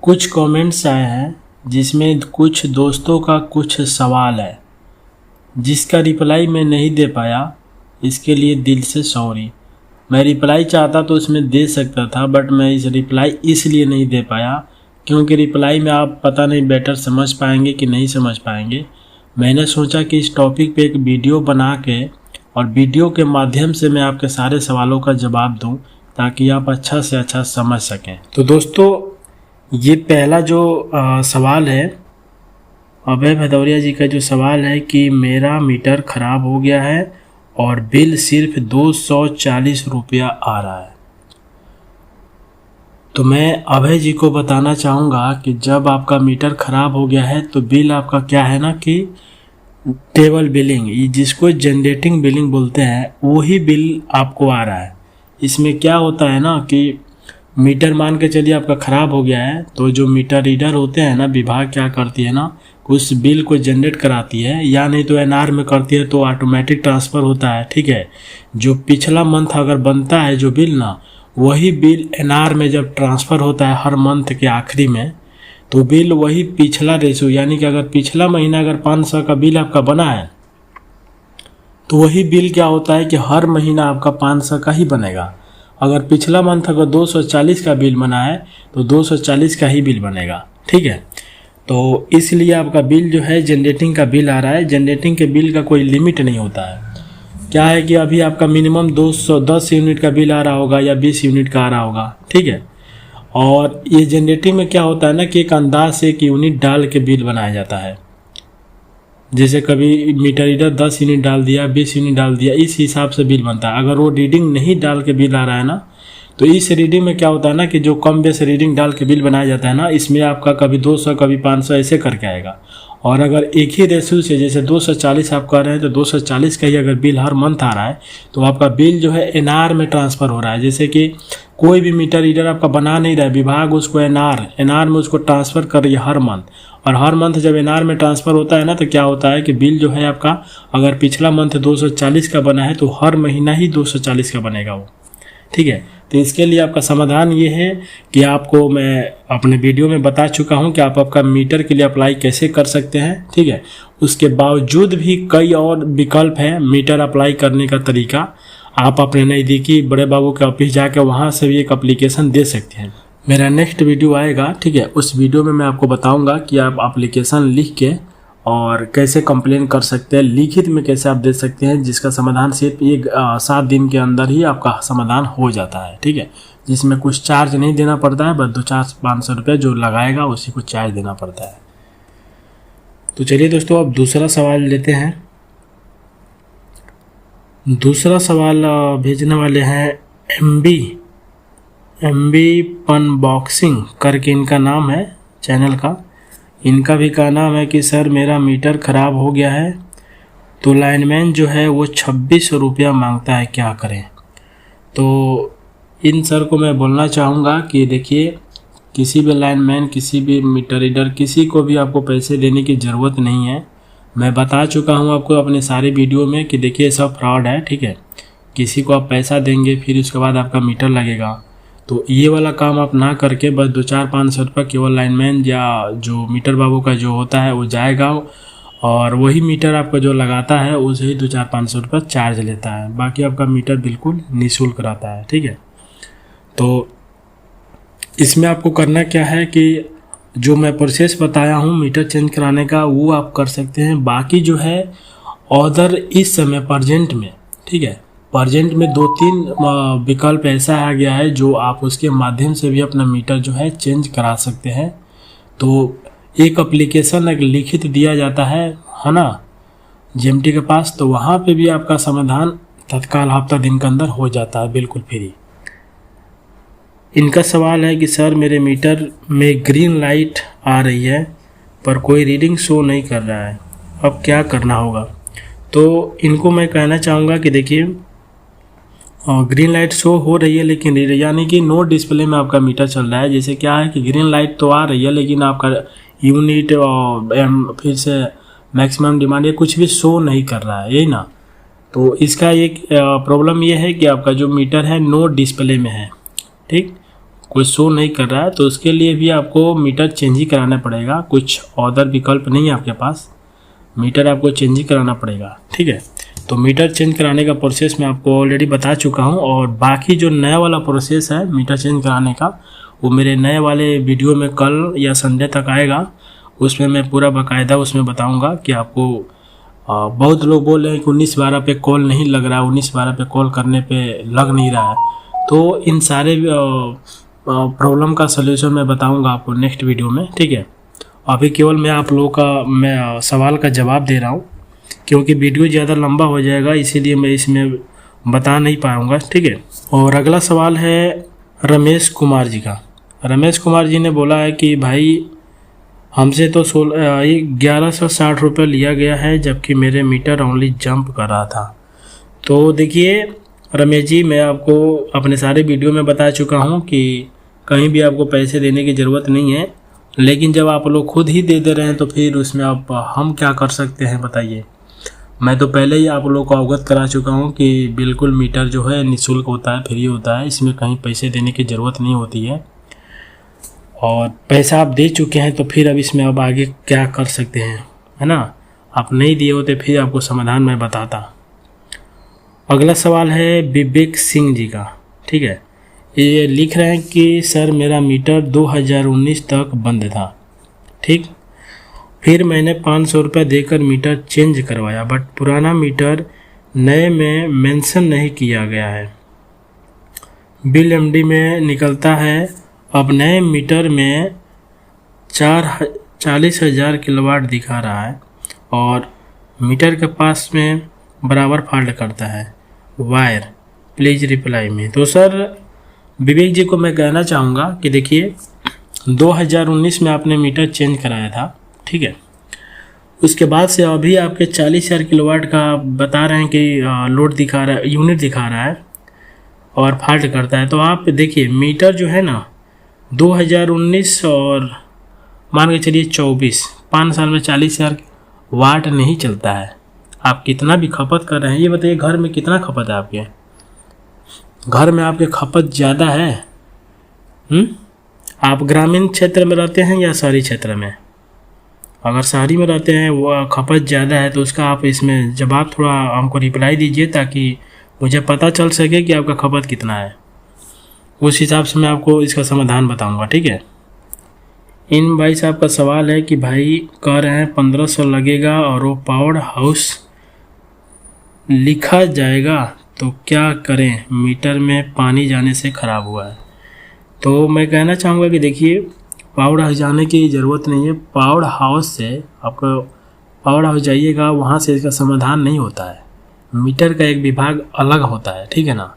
कुछ कमेंट्स आए हैं जिसमें कुछ दोस्तों का कुछ सवाल है जिसका रिप्लाई मैं नहीं दे पाया, इसके लिए दिल से सॉरी। मैं रिप्लाई चाहता तो इसमें दे सकता था, बट मैं इस रिप्लाई इसलिए नहीं दे पाया क्योंकि रिप्लाई में आप पता नहीं बेटर समझ पाएंगे कि नहीं समझ पाएंगे। मैंने सोचा कि इस टॉपिक पे एक वीडियो बना के और वीडियो के माध्यम से मैं आपके सारे सवालों का जवाब दूं ताकि आप अच्छा से अच्छा समझ सकें। तो दोस्तों, ये पहला जो सवाल है अभय भदौरिया जी का जो सवाल है कि मेरा मीटर ख़राब हो गया है और बिल सिर्फ 240 रुपया आ रहा है। तो मैं अभय जी को बताना चाहूँगा कि जब आपका मीटर ख़राब हो गया है तो बिल आपका क्या है ना कि टेबल बिलिंग, ये जिसको जनरेटिंग बिलिंग बोलते हैं, वही बिल आपको आ रहा है। इसमें क्या होता है ना कि मीटर मान के चलिए आपका ख़राब हो गया है तो जो मीटर रीडर होते हैं ना, विभाग क्या करती है ना, उस बिल को जनरेट कराती है या नहीं तो एनआर में करती है तो ऑटोमेटिक ट्रांसफ़र होता है। ठीक है, जो पिछला मंथ अगर बनता है जो बिल ना, वही बिल एनआर में जब ट्रांसफ़र होता है हर मंथ के आखिरी में, तो बिल वही पिछला रेशो, यानी कि अगर पिछला महीना अगर 500 का बिल आपका बना है तो वही बिल क्या होता है कि हर महीना आपका 500 का ही बनेगा। अगर पिछला मंथ अगर 240 का बिल बना है तो 240 का ही बिल बनेगा। ठीक है, तो इसलिए आपका बिल जो है जनरेटिंग का बिल आ रहा है। जनरेटिंग के बिल का कोई लिमिट नहीं होता है। क्या है कि अभी आपका मिनिमम 210 यूनिट का बिल आ रहा होगा या 20 यूनिट का आ रहा होगा। ठीक है, और ये जनरेटिंग में क्या होता है ना कि एक अंदाज से एक यूनिट डाल के बिल बनाया जाता है। जैसे कभी मीटर रीडर 10 यूनिट डाल दिया, 20 यूनिट डाल दिया, इस हिसाब से बिल बनता है। अगर वो रीडिंग नहीं डाल के बिल आ रहा है ना, तो इस रीडिंग में क्या होता है ना कि जो कम बेस रीडिंग डाल के बिल बनाया जाता है ना, इसमें आपका कभी 200 कभी 500 ऐसे करके आएगा। और अगर एक ही रेशो से जैसे 240 आप कर रहे हैं तो 240 का ही अगर बिल हर मंथ आ रहा है तो आपका बिल जो है एनआर में ट्रांसफ़र हो रहा है। जैसे कि कोई भी मीटर रीडर आपका बना नहीं रहा है, विभाग उसको एनआर में उसको ट्रांसफ़र कर रही है हर मंथ। और हर मंथ जब एनआर में ट्रांसफ़र होता है ना तो क्या होता है कि बिल जो है आपका अगर पिछला मंथ 240 का बना है तो हर महीना ही 240 का बनेगा वो। ठीक है, तो इसके लिए आपका समाधान ये है कि आपको मैं अपने वीडियो में बता चुका हूं कि आप आपका मीटर के लिए अप्लाई कैसे कर सकते हैं। ठीक है, उसके बावजूद भी कई और विकल्प हैं मीटर अप्लाई करने का तरीका। आप अपने नज़दीकी बड़े बाबू के ऑफिस जाकर वहां से भी एक एप्लीकेशन दे सकते हैं। मेरा नेक्स्ट वीडियो आएगा, ठीक है, उस वीडियो में मैं आपको बताऊँगा कि आप एप्लीकेशन लिख के और कैसे कंप्लेन कर सकते हैं, लिखित में कैसे आप दे सकते हैं, जिसका समाधान सिर्फ 7 दिन के अंदर ही आपका समाधान हो जाता है। ठीक है, जिसमें कुछ चार्ज नहीं देना पड़ता है, बस 200-500 रुपये जो लगाएगा उसी को चार्ज देना पड़ता है। तो चलिए दोस्तों, अब दूसरा सवाल लेते हैं। दूसरा सवाल भेजने वाले हैं एमबी अनबॉक्सिंग करके इनका नाम है चैनल का। इनका भी कहना है कि सर मेरा मीटर ख़राब हो गया है तो लाइनमैन जो है वो 26 रुपया मांगता है, क्या करें। तो इन सर को मैं बोलना चाहूँगा कि देखिए, किसी भी लाइनमैन, किसी भी मीटर रीडर, किसी को भी आपको पैसे देने की ज़रूरत नहीं है। मैं बता चुका हूँ आपको अपने सारे वीडियो में कि देखिए सब फ्रॉड है। ठीक है, किसी को आप पैसा देंगे फिर उसके बाद आपका मीटर लगेगा, तो ये वाला काम आप ना करके बस 200-500 रुपये केवल लाइनमैन या जो मीटर बाबू का जो होता है वो जाएगा और वही मीटर आपका जो लगाता है उसे ही 200-500 रुपये चार्ज लेता है। बाकी आपका मीटर बिल्कुल निःशुल्क रहता है। ठीक है, तो इसमें आपको करना क्या है कि जो मैं प्रोसेस बताया हूँ मीटर चेंज कराने का वो आप कर सकते हैं। बाकी जो है ऑर्डर इस समय प्रजेंट में, ठीक है, प्रजेंट में 2-3 विकल्प ऐसा आ गया है जो आप उसके माध्यम से भी अपना मीटर जो है चेंज करा सकते हैं। तो एक एप्लीकेशन एक लिखित दिया जाता है ना जेएमटी के पास, तो वहाँ पे भी आपका समाधान तत्काल हफ्ता दिन के अंदर हो जाता है, बिल्कुल फ्री। इनका सवाल है कि सर मेरे मीटर में ग्रीन लाइट आ रही है पर कोई रीडिंग शो नहीं कर रहा है, अब क्या करना होगा। तो इनको मैं कहना चाहूँगा कि देखिए, ग्रीन लाइट शो हो रही है लेकिन यानी कि नो डिस्प्ले में आपका मीटर चल रहा है। जैसे क्या है कि ग्रीन लाइट तो आ रही है लेकिन आपका यूनिट फिर से मैक्सिमम डिमांड या कुछ भी शो नहीं कर रहा है, यही ना। तो इसका एक प्रॉब्लम ये है कि आपका जो मीटर है नो डिस्प्ले में है। ठीक, कुछ शो नहीं कर रहा है, तो उसके लिए भी आपको मीटर चेंज ही कराना पड़ेगा। कुछ अदर विकल्प नहीं है आपके पास, मीटर आपको चेंज ही कराना पड़ेगा। ठीक है, तो मीटर चेंज कराने का प्रोसेस मैं आपको ऑलरेडी बता चुका हूँ, और बाकी जो नया वाला प्रोसेस है मीटर चेंज कराने का, वो मेरे नए वाले वीडियो में कल या संडे तक आएगा। उसमें मैं पूरा बाकायदा उसमें बताऊँगा कि आपको बहुत लोग बोल रहे हैं कि 19-12 पे कॉल नहीं लग रहा है, 19-12 पे कॉल करने पे लग नहीं रहा है। तो इन सारे प्रॉब्लम का सलूशन मैं बताऊंगा आपको नेक्स्ट वीडियो में। ठीक है, अभी केवल मैं आप लोगों का सवाल का जवाब दे रहा हूँ, क्योंकि वीडियो ज़्यादा लंबा हो जाएगा, इसीलिए मैं इसमें बता नहीं पाऊँगा। ठीक है, और अगला सवाल है रमेश कुमार जी का। रमेश कुमार जी ने बोला है कि भाई हमसे तो 1160 रुपये लिया गया है, जबकि मेरे मीटर ओनली जंप कर रहा था। तो देखिए रमेश जी, मैं आपको अपने सारे वीडियो में बता चुका हूं कि कहीं भी आपको पैसे देने की ज़रूरत नहीं है, लेकिन जब आप लोग खुद ही दे रहे हैं तो फिर उसमें हम क्या कर सकते हैं बताइए। मैं तो पहले ही आप लोग को अवगत करा चुका हूं कि बिल्कुल मीटर जो है निःशुल्क होता है, फ्री होता है, इसमें कहीं पैसे देने की ज़रूरत नहीं होती है। और पैसा आप दे चुके हैं तो फिर अब इसमें अब आगे क्या कर सकते हैं, है ना। आप नहीं दिए होते फिर आपको समाधान मैं बताता। अगला सवाल है विवेक सिंह जी का। ठीक है, ये लिख रहे हैं कि सर मेरा मीटर 2019 तक बंद था। ठीक, फिर मैंने 500 रुपये देकर मीटर चेंज करवाया, बट पुराना मीटर नए में मेंशन नहीं किया गया है। बिल एमडी में निकलता है। अब नए मीटर में 40,000 किलोवाट दिखा रहा है और मीटर के पास में बराबर फॉल्ट करता है। वायर प्लीज़ रिप्लाई में। तो सर विवेक जी को मैं कहना चाहूँगा कि देखिए 2019 में आपने मीटर चेंज कराया था। ठीक है, उसके बाद से अभी आपके 40,000 किलोवाट का बता रहे हैं कि लोड दिखा रहा है, यूनिट दिखा रहा है और फॉल्ट करता है। तो आप देखिए मीटर जो है ना 2019 और मान के चलिए 24, 5 साल में 40,000 वाट नहीं चलता है। आप कितना भी खपत कर रहे हैं, ये बताइए घर में कितना खपत है आपके घर में? आपके खपत ज़्यादा है? आप ग्रामीण क्षेत्र में रहते हैं या शहरी क्षेत्र में? अगर शहरी में रहते हैं वो खपत ज़्यादा है तो उसका आप इसमें जवाब थोड़ा हमको रिप्लाई दीजिए, ताकि मुझे पता चल सके कि आपका खपत कितना है। उस हिसाब से मैं आपको इसका समाधान बताऊंगा। ठीक है, इन भाई साहब का सवाल है कि भाई कह रहे हैं 1500 लगेगा और वो पावर हाउस लिखा जाएगा तो क्या करें, मीटर में पानी जाने से ख़राब हुआ है। तो मैं कहना चाहूँगा कि देखिए पावर हाउस जाने की ज़रूरत नहीं है। पावर हाउस से आपको पावर हाउस जाइएगा, वहाँ से इसका समाधान नहीं होता है। मीटर का एक विभाग अलग होता है। ठीक है ना,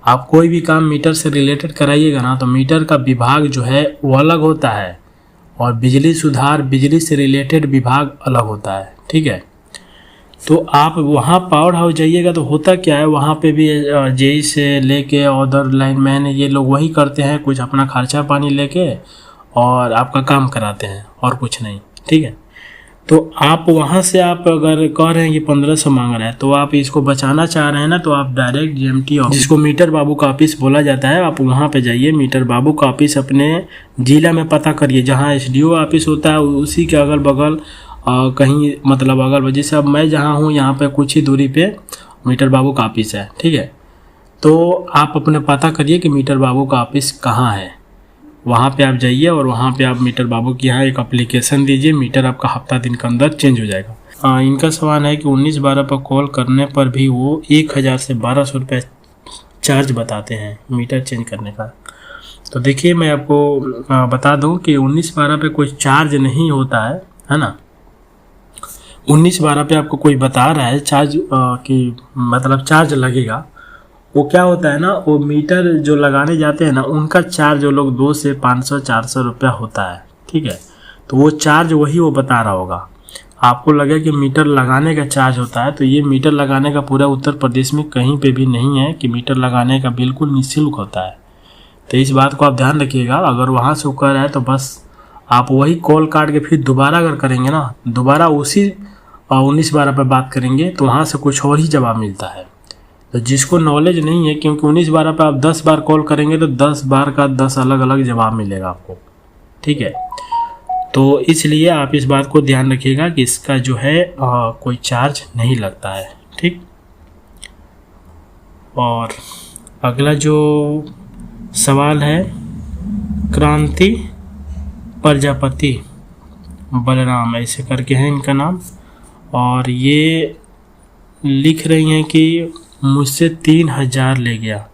आप कोई भी काम मीटर से रिलेटेड कराइएगा ना तो मीटर का विभाग जो है वो अलग होता है, और बिजली सुधार, बिजली से रिलेटेड विभाग अलग होता है। ठीक है, तो आप वहाँ पावर हाउस जाइएगा तो होता क्या है, वहाँ पे भी जेई से लेके अदर लाइनमैन ये लोग वही करते हैं, कुछ अपना खर्चा पानी लेके और आपका काम कराते हैं और कुछ नहीं। ठीक है, तो आप वहाँ से आप अगर कह रहे हैं कि 1500 मांग रहे हैं तो आप इसको बचाना चाह रहे हैं ना, तो आप डायरेक्ट जीएमटी ऑफिस, जिसको मीटर बाबू का ऑफिस बोला जाता है, आप वहाँ पे जाइए। मीटर बाबू का ऑफिस अपने जिला में पता करिए, जहाँ एसडीओ ऑफिस होता है उसी के अगल बगल कहीं, मतलब अगल, जैसे अब मैं जहाँ हूँ यहाँ पे कुछ ही दूरी पे मीटर बाबू का ऑफिस है। ठीक है, तो आप अपने पता करिए कि मीटर बाबू का ऑफिस कहाँ है, वहाँ पे आप जाइए और वहाँ पे आप मीटर बाबू के यहाँ एक एप्लीकेशन दीजिए, मीटर आपका हफ्ता दिन के अंदर चेंज हो जाएगा। इनका सवाल है कि 19-12 पर कॉल करने पर भी वो 1000 से 1200 रुपये चार्ज बताते हैं मीटर चेंज करने का। तो देखिए मैं आपको बता दूं कि 19-12 पे कोई चार्ज नहीं होता है ना। 19-12 पे आपको कोई बता रहा है चार्ज कि मतलब चार्ज लगेगा, वो क्या होता है ना, वो मीटर जो लगाने जाते हैं ना उनका चार्ज वो लोग 200 से 500-400 रुपया होता है। ठीक है, तो वो चार्ज वही वो बता रहा होगा। आपको लगे कि मीटर लगाने का चार्ज होता है, तो ये मीटर लगाने का पूरा उत्तर प्रदेश में कहीं पे भी नहीं है कि मीटर लगाने का बिल्कुल निःशुल्क होता है। तो इस बात को आप ध्यान रखिएगा। अगर वहाँ से कर है तो बस आप वही कॉल काट के फिर दोबारा अगर करेंगे ना, दोबारा उसी 19-12 पर बात करेंगे तो वहाँ से कुछ और ही जवाब मिलता है। तो जिसको नॉलेज नहीं है, क्योंकि 1912 पे आप 10 बार कॉल करेंगे तो 10 बार का 10 अलग अलग जवाब मिलेगा आपको, ठीक है। तो इसलिए आप इस बात को ध्यान रखिएगा कि इसका जो है कोई चार्ज नहीं लगता है, ठीक। और अगला जो सवाल है, क्रांति प्रजापति बलराम ऐसे करके है इनका नाम, और ये लिख रही हैं कि मुझसे 3000 ले गया।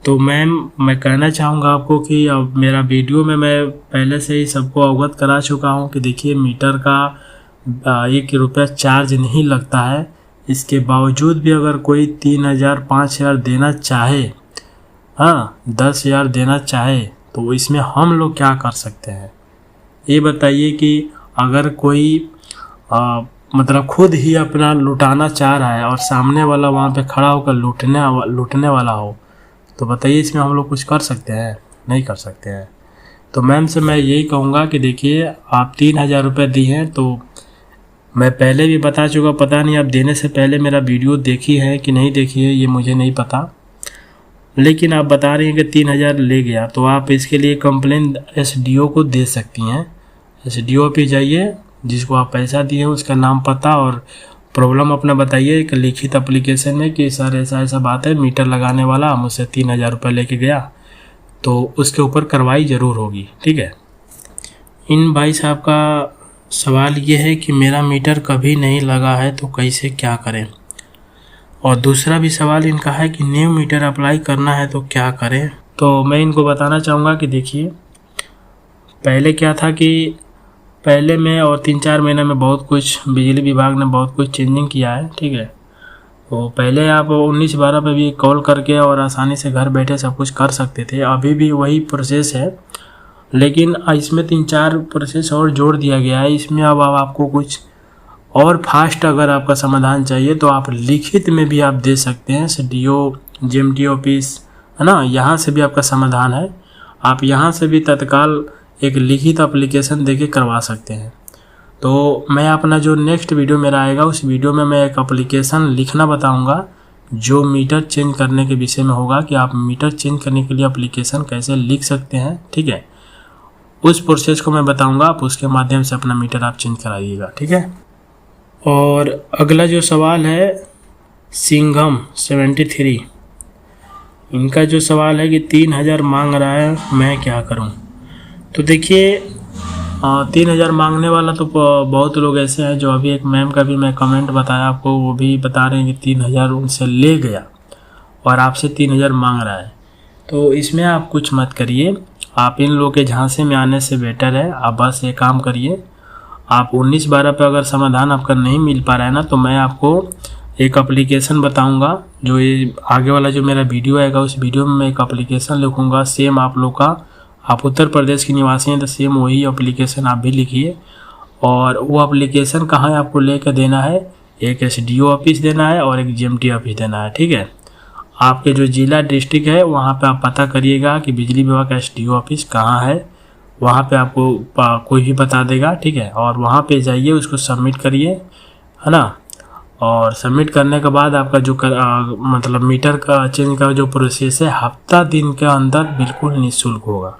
तो मैम मैं कहना चाहूँगा आपको कि अब मेरा वीडियो में मैं पहले से ही सबको अवगत करा चुका हूँ कि देखिए मीटर का 1 रुपया चार्ज नहीं लगता है। इसके बावजूद भी अगर कोई 3000 5000 देना चाहे, हाँ 10,000 देना चाहे, तो इसमें हम लोग क्या कर सकते हैं ये बताइए। कि अगर कोई मतलब खुद ही अपना लुटाना चाह रहा है और सामने वाला वहाँ पे खड़ा होकर लूटने वाला हो, तो बताइए इसमें हम लोग कुछ कर सकते हैं? नहीं कर सकते हैं। तो मैम से मैं यही कहूँगा कि देखिए आप 3000 रुपये दी हैं, तो मैं पहले भी बता चुका, पता नहीं आप देने से पहले मेरा वीडियो देखी है कि नहीं देखी है ये मुझे नहीं पता, लेकिन आप बता रही हैं कि 3000 ले गया, तो आप इसके लिए कंप्लेन SDO को दे सकती हैं। SDO पे जाइए, जिसको आप पैसा दिए उसका नाम पता और प्रॉब्लम अपना बताइए एक लिखित एप्लीकेशन में कि सर ऐसा ऐसा बात है, मीटर लगाने वाला मुझसे 3000 रुपये लेके गया, तो उसके ऊपर कार्रवाई ज़रूर होगी, ठीक है। इन भाई साहब का सवाल ये है कि मेरा मीटर कभी नहीं लगा है तो कैसे क्या करें, और दूसरा भी सवाल इनका है कि न्यू मीटर अप्लाई करना है तो क्या करें। तो मैं इनको बताना चाहूँगा कि देखिए पहले क्या था कि पहले में और 3-4 महीने में बहुत कुछ बिजली विभाग ने बहुत कुछ चेंजिंग किया है, ठीक है। तो पहले आप 1912 पे भी कॉल करके और आसानी से घर बैठे सब कुछ कर सकते थे, अभी भी वही प्रोसेस है, लेकिन इसमें 3-4 प्रोसेस और जोड़ दिया गया है। इसमें अब आपको कुछ और फास्ट अगर आपका समाधान चाहिए तो आप लिखित में भी आप दे सकते हैं। SDO GMT ऑफिस है ना, यहाँ से भी आपका समाधान है, आप यहाँ से भी तत्काल एक लिखित एप्लीकेशन देके करवा सकते हैं। तो मैं अपना जो नेक्स्ट वीडियो मेरा आएगा उस वीडियो में मैं एक एप्लीकेशन लिखना बताऊंगा जो मीटर चेंज करने के विषय में होगा, कि आप मीटर चेंज करने के लिए एप्लीकेशन कैसे लिख सकते हैं, ठीक है। उस प्रोसेस को मैं बताऊंगा, आप उसके माध्यम से अपना मीटर आप चेंज कराइएगा, ठीक है। और अगला जो सवाल है सिंघम 73, इनका जो सवाल है कि 3000 मांग रहा है, मैं क्या करूं। तो देखिए 3000 मांगने वाला तो बहुत लोग ऐसे हैं जो अभी एक मैम का भी मैं कमेंट बताया आपको, वो भी बता रहे हैं कि 3000 उनसे ले गया और आपसे 3000 मांग रहा है। तो इसमें आप कुछ मत करिए, आप इन लोगों के झांसे में आने से बेटर है आप बस ये काम करिए। आप 1912 पे अगर समाधान आपका नहीं मिल पा रहा है ना, तो मैं आपको एक एप्लीकेशन बताऊंगा, जो ये आगे वाला जो मेरा वीडियो आएगा उस वीडियो में मैं एक एप्लीकेशन लिखूंगा सेम आप लोग का। आप उत्तर प्रदेश के निवासी हैं तो सेम वही एप्लीकेशन आप भी लिखिए, और वो एप्लीकेशन कहाँ आपको लेकर देना है, एक SDO ऑफिस देना है और एक GMT ऑफिस देना है, ठीक है। आपके जो जिला डिस्ट्रिक्ट है वहाँ पे आप पता करिएगा कि बिजली विभाग का SDO ऑफिस कहाँ है, वहाँ पे आपको कोई भी बता देगा, ठीक है। और वहाँ पे जाइए, उसको सबमिट करिए, है ना। और सबमिट करने के बाद आपका जो मतलब मीटर का चेंज का जो प्रोसेस है हफ्ता दिन के अंदर बिल्कुल निःशुल्क होगा।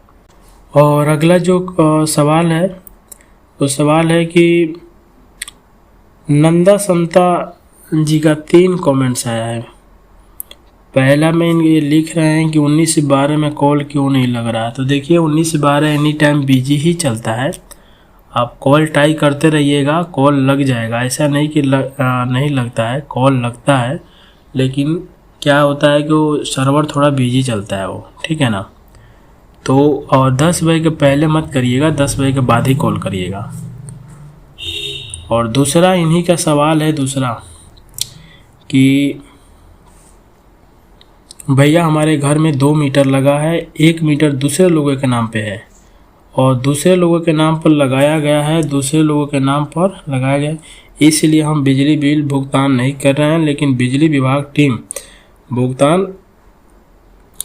और अगला जो सवाल है वो सवाल है कि नंदा समता जी का 3 कमेंट्स आया है। पहला में ये लिख रहे हैं कि 19 से 12 में कॉल क्यों नहीं लग रहा है। तो देखिए 19 से 12 एनी टाइम बिजी ही चलता है, आप कॉल ट्राई करते रहिएगा, कॉल लग जाएगा। ऐसा नहीं कि नहीं लगता है, कॉल लगता है, लेकिन क्या होता है कि वो सर्वर थोड़ा बिजी चलता है वो, ठीक है ना। तो और 10 बजे के पहले मत करिएगा, 10 बजे के बाद ही कॉल करिएगा। और दूसरा इन्हीं का सवाल है दूसरा कि भैया हमारे घर में 2 मीटर लगा है, 1 मीटर दूसरे लोगों के नाम पे है और दूसरे लोगों के नाम पर लगाया गया है, दूसरे लोगों के नाम पर लगाया गया है, इसलिए हम बिजली बिल भुगतान नहीं कर रहे हैं, लेकिन बिजली विभाग टीम भुगतान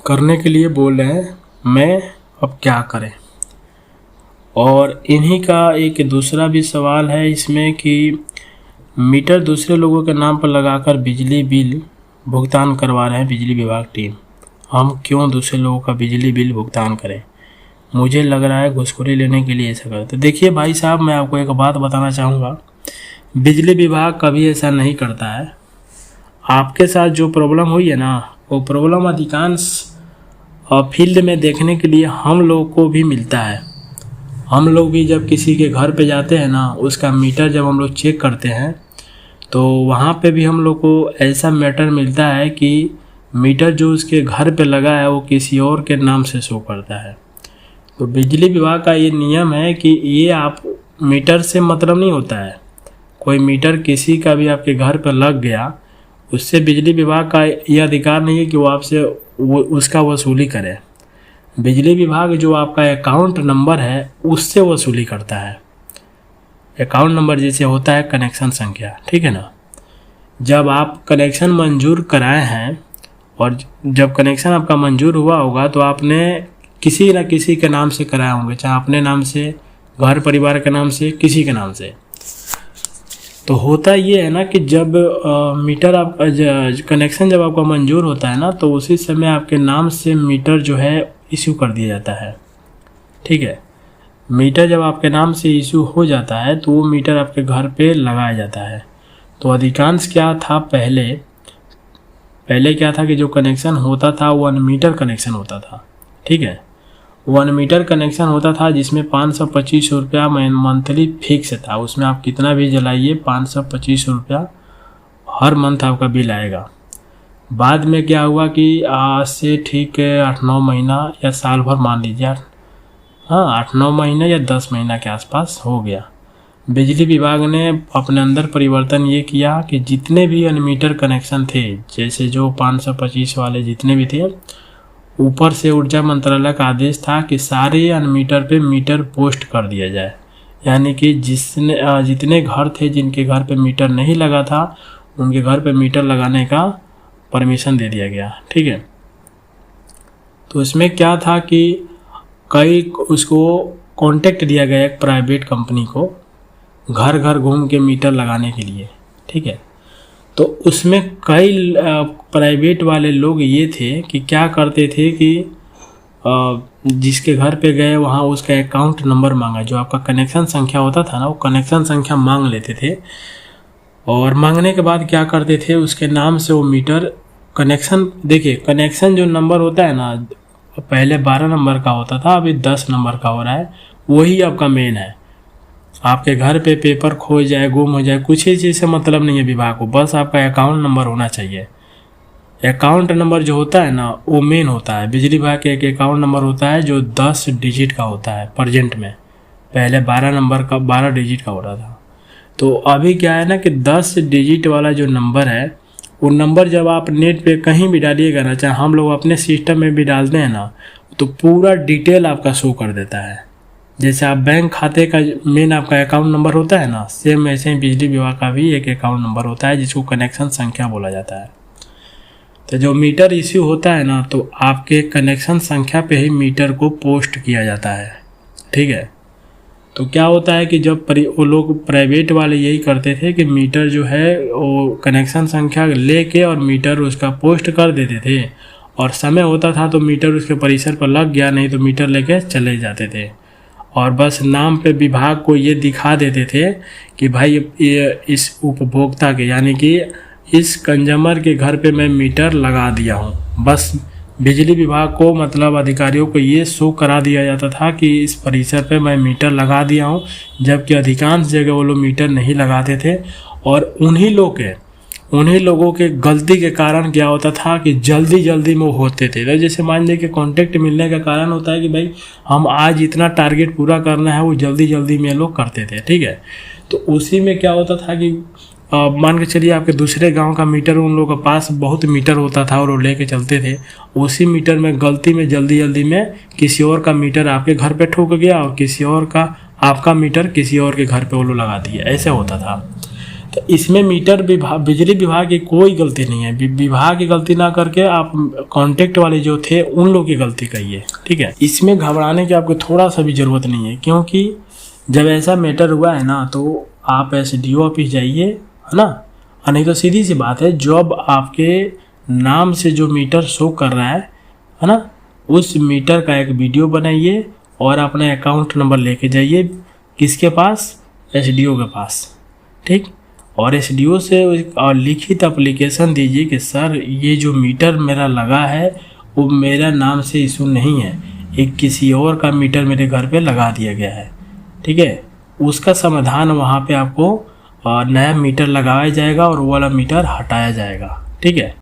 करने के लिए बोल रहे हैं, मैं अब क्या करें। और इन्हीं का एक दूसरा भी सवाल है इसमें कि मीटर दूसरे लोगों के नाम पर लगाकर बिजली बिल भुगतान करवा रहे हैं बिजली विभाग टीम। हम क्यों दूसरे लोगों का बिजली बिल भुगतान करें? मुझे लग रहा है घूसखोरी लेने के लिए ऐसा करते। देखिए भाई साहब, मैं आपको एक बात बताना चाहूँगा, बिजली विभाग कभी ऐसा नहीं करता है। आपके साथ जो प्रॉब्लम हुई है ना, वो प्रॉब्लम अधिकांश फील्ड में देखने के लिए हम लोग को भी मिलता है। हम लोग भी जब किसी के घर पे जाते हैं ना, उसका मीटर जब हम लोग चेक करते हैं तो वहाँ पे भी हम लोग को ऐसा मैटर मिलता है कि मीटर जो उसके घर पे लगा है वो किसी और के नाम से शो करता है। तो बिजली विभाग का ये नियम है कि ये आप मीटर से मतलब नहीं होता है। कोई मीटर किसी का भी आपके घर पर लग गया, उससे बिजली विभाग का ये अधिकार नहीं है कि वो आपसे उसका वसूली करे। बिजली विभाग जो आपका अकाउंट नंबर है उससे वसूली करता है। अकाउंट नंबर जैसे होता है कनेक्शन संख्या, ठीक है ना। जब आप कनेक्शन मंजूर कराए हैं और जब कनेक्शन आपका मंजूर हुआ होगा तो आपने किसी न किसी के नाम से कराए होंगे, चाहे अपने नाम से, घर परिवार के नाम से, किसी के नाम से। तो होता ये है ना कि जब मीटर आपका कनेक्शन जब आपका मंजूर होता है ना, तो उसी समय आपके नाम से मीटर जो है इशू कर दिया जाता है, ठीक है। मीटर जब आपके नाम से इशू हो जाता है तो वो मीटर आपके घर पे लगाया जाता है। तो अधिकांश क्या था, पहले क्या था कि जो कनेक्शन होता था वो अनमीटर कनेक्शन होता था, ठीक है। वो अनमीटर कनेक्शन होता था जिसमें 525 रुपया मंथली फिक्स था। उसमें आप कितना भी जलाइए 525 रुपया हर मंथ आपका बिल आएगा। बाद में क्या हुआ कि आज से ठीक 8-9 महीना या साल भर मान लीजिए, हाँ 8-9 महीने या 10 महीना के आसपास हो गया, बिजली विभाग ने अपने अंदर परिवर्तन ये किया कि जितने भी अनमीटर कनेक्शन थे, जैसे जो 525 वाले जितने भी थे, ऊपर से ऊर्जा मंत्रालय का आदेश था कि सारे अनमीटर पे मीटर पोस्ट कर दिया जाए। यानी कि जितने घर थे जिनके घर पे मीटर नहीं लगा था, उनके घर पे मीटर लगाने का परमिशन दे दिया गया, ठीक है। तो इसमें क्या था कि उसको कॉन्टेक्ट दिया गया एक प्राइवेट कंपनी को घर घर घूम के मीटर लगाने के लिए, ठीक है। तो उसमें कई प्राइवेट वाले लोग ये थे कि क्या करते थे कि जिसके घर पे गए वहाँ उसका अकाउंट नंबर मांगा, जो आपका कनेक्शन संख्या होता था ना, वो कनेक्शन संख्या मांग लेते थे। और मांगने के बाद क्या करते थे, उसके नाम से वो मीटर कनेक्शन, देखिए कनेक्शन जो नंबर होता है ना, पहले 12 नंबर का होता था, अभी 10 नंबर का हो रहा है, वही आपका मेन है। आपके घर पे पेपर खो जाए, गुम हो जाए, कुछ ही चीज़ से मतलब नहीं है विभाग को, बस आपका अकाउंट नंबर होना चाहिए। अकाउंट नंबर जो होता है ना, वो मेन होता है। बिजली विभाग के एक अकाउंट नंबर होता है जो 10 डिजिट का होता है प्रेजेंट में, पहले 12 डिजिट का होता था। तो अभी क्या है ना कि 10 डिजिट वाला जो नंबर है, वो नंबर जब आप नेट पे कहीं भी डालिएगा ना, चाहे हम लोग अपने सिस्टम में भी डालते हैं ना, तो पूरा डिटेल आपका शो कर देता है। जैसे आप बैंक खाते का मेन आपका अकाउंट नंबर होता है ना, सेम ऐसे ही बिजली विभाग का भी एक अकाउंट नंबर होता है जिसको कनेक्शन संख्या बोला जाता है। तो जो मीटर इश्यू होता है ना, तो आपके कनेक्शन संख्या पे ही मीटर को पोस्ट किया जाता है, ठीक है। तो क्या होता है कि जब वो लोग प्राइवेट वाले यही करते थे कि मीटर जो है वो कनेक्शन संख्या लेके और मीटर उसका पोस्ट कर देते थे, और समय होता था तो मीटर उसके परिसर पर लग गया, नहीं तो मीटर लेके चले जाते थे। और बस नाम पे विभाग को ये दिखा देते थे कि भाई ये इस उपभोक्ता के, यानी कि इस कंज्यूमर के घर पे मैं मीटर लगा दिया हूँ। बस बिजली विभाग को, मतलब अधिकारियों को ये शो करा दिया जाता था कि इस परिसर पे मैं मीटर लगा दिया हूँ, जबकि अधिकांश जगह वो लोग मीटर नहीं लगाते थे। और उन्हीं लोगों के गलती के कारण क्या होता था कि जल्दी में होते थे। तो जैसे मान लीजिए कि कॉन्टेक्ट मिलने का कारण होता है कि भाई हम आज इतना टारगेट पूरा करना है, वो जल्दी में लोग करते थे, ठीक है। तो उसी में क्या होता था कि मान के चलिए आपके दूसरे गांव का मीटर, उन लोगों के पास बहुत मीटर होता था और वो लेके चलते थे। उसी मीटर में गलती में जल्दी में किसी और का मीटर आपके घर पे ठोक गया और किसी और का आपका मीटर किसी और के घर पे वो लोग लगा दिया, ऐसे होता था। तो इसमें मीटर बिजली विभाग की कोई गलती नहीं है। विभाग की गलती ना करके आप कॉन्टेक्ट वाले जो थे उन लोग की गलती कहिए, ठीक है। इसमें घबराने की आपको थोड़ा सा भी ज़रूरत नहीं है, क्योंकि जब ऐसा मैटर हुआ है ना, तो आप SDO ऑफिस जाइए, है ना। नहीं तो सीधी सी बात है, जब आपके नाम से जो मीटर शो कर रहा है ना, उस मीटर का एक वीडियो बनाइए और अपना अकाउंट नंबर लेके जाइए किसके पास, एसडीओ के पास, ठीक। और एसडीओ से और लिखित एप्लीकेशन दीजिए कि सर ये जो मीटर मेरा लगा है वो मेरा नाम से इशू नहीं है, एक किसी और का मीटर मेरे घर पे लगा दिया गया है, ठीक है। उसका समाधान वहाँ पे आपको नया मीटर लगाया जाएगा और वो वाला मीटर हटाया जाएगा, ठीक है।